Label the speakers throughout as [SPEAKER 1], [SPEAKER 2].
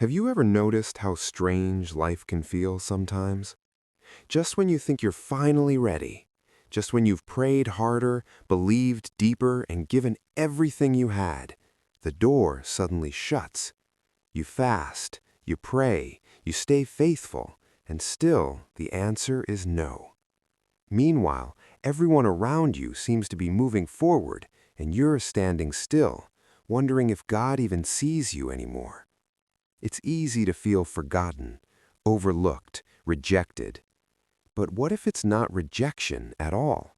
[SPEAKER 1] Have you ever noticed how strange life can feel sometimes? Just when you think you're finally ready, just when you've prayed harder, believed deeper, and given everything you had, the door suddenly shuts. You fast, you pray, you stay faithful, and still the answer is no. Meanwhile, everyone around you seems to be moving forward, and you're standing still, wondering if God even sees you anymore. It's easy to feel forgotten, overlooked, rejected. But what if it's not rejection at all?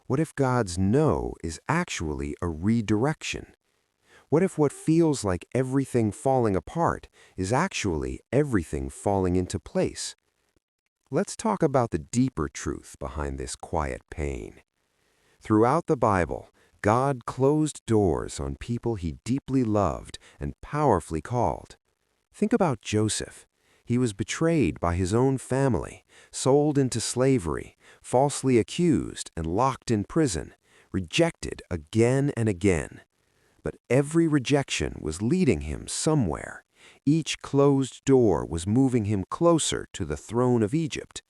[SPEAKER 1] What if God's no is actually a redirection? What if what feels like everything falling apart is actually everything falling into place? Let's talk about the deeper truth behind this quiet pain. Throughout the Bible, God closed doors on people he deeply loved and powerfully called. Think about Joseph. He was betrayed by his own family, sold into slavery, falsely accused and locked in prison, rejected again and again. But every rejection was leading him somewhere. Each closed door was moving him closer to the throne of Egypt.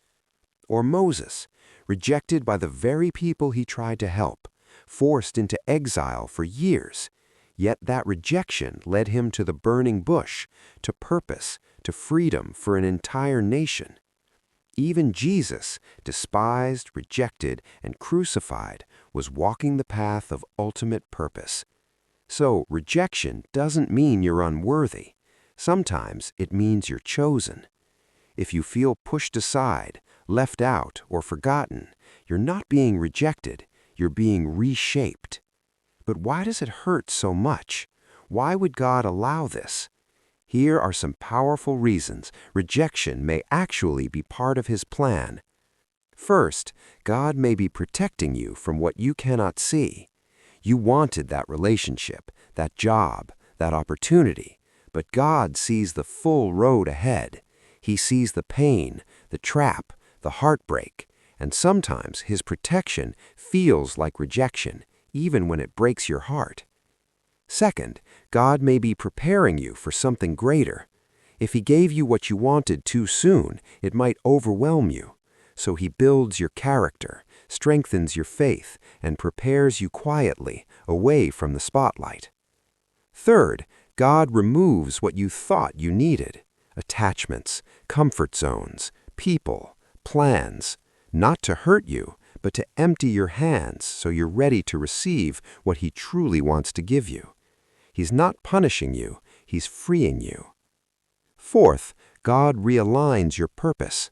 [SPEAKER 1] Or Moses, rejected by the very people he tried to help, forced into exile for years. Yet that rejection led him to the burning bush, to purpose, to freedom for an entire nation. Even Jesus, despised, rejected, and crucified, was walking the path of ultimate purpose. So rejection doesn't mean you're unworthy. Sometimes it means you're chosen. If you feel pushed aside, left out, or forgotten, you're not being rejected, you're being reshaped. But why does it hurt so much? Why would God allow this? Here are some powerful reasons rejection may actually be part of His plan. First, God may be protecting you from what you cannot see. You wanted that relationship, that job, that opportunity, but God sees the full road ahead. He sees the pain, the trap, the heartbreak, and sometimes His protection feels like rejection, even when it breaks your heart. Second, God may be preparing you for something greater. If He gave you what you wanted too soon, it might overwhelm you. So He builds your character, strengthens your faith, and prepares you quietly, away from the spotlight. Third, God removes what you thought you needed: attachments, comfort zones, people, plans, not to hurt you, but to empty your hands so you're ready to receive what He truly wants to give you. He's not punishing you, He's freeing you. Fourth, God realigns your purpose.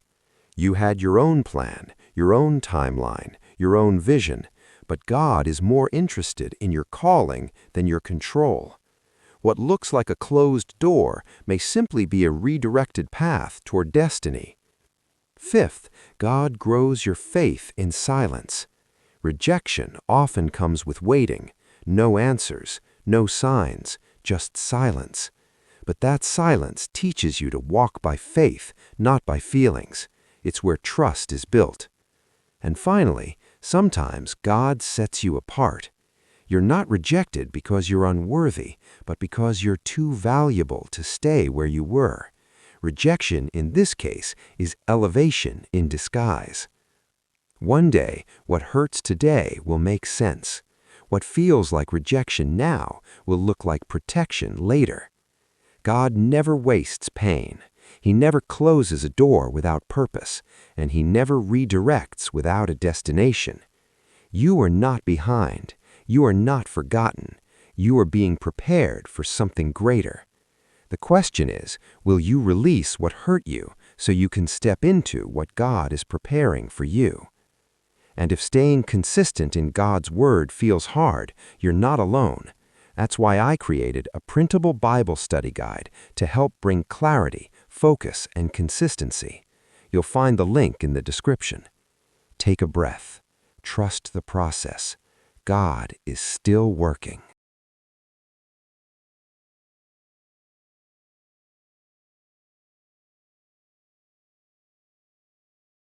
[SPEAKER 1] You had your own plan, your own timeline, your own vision, but God is more interested in your calling than your control. What looks like a closed door may simply be a redirected path toward destiny. Fifth, God grows your faith in silence. Rejection often comes with waiting, no answers, no signs, just silence. But that silence teaches you to walk by faith, not by feelings. It's where trust is built. And finally, sometimes God sets you apart. You're not rejected because you're unworthy, but because you're too valuable to stay where you were. Rejection, in this case, is elevation in disguise. One day, what hurts today will make sense. What feels like rejection now will look like protection later. God never wastes pain. He never closes a door without purpose, and He never redirects without a destination. You are not behind. You are not forgotten. You are being prepared for something greater. The question is, will you release what hurt you so you can step into what God is preparing for you? And if staying consistent in God's Word feels hard, you're not alone. That's why I created a printable Bible study guide to help bring clarity, focus, and consistency. You'll find the link in the description. Take a breath. Trust the process. God is still working.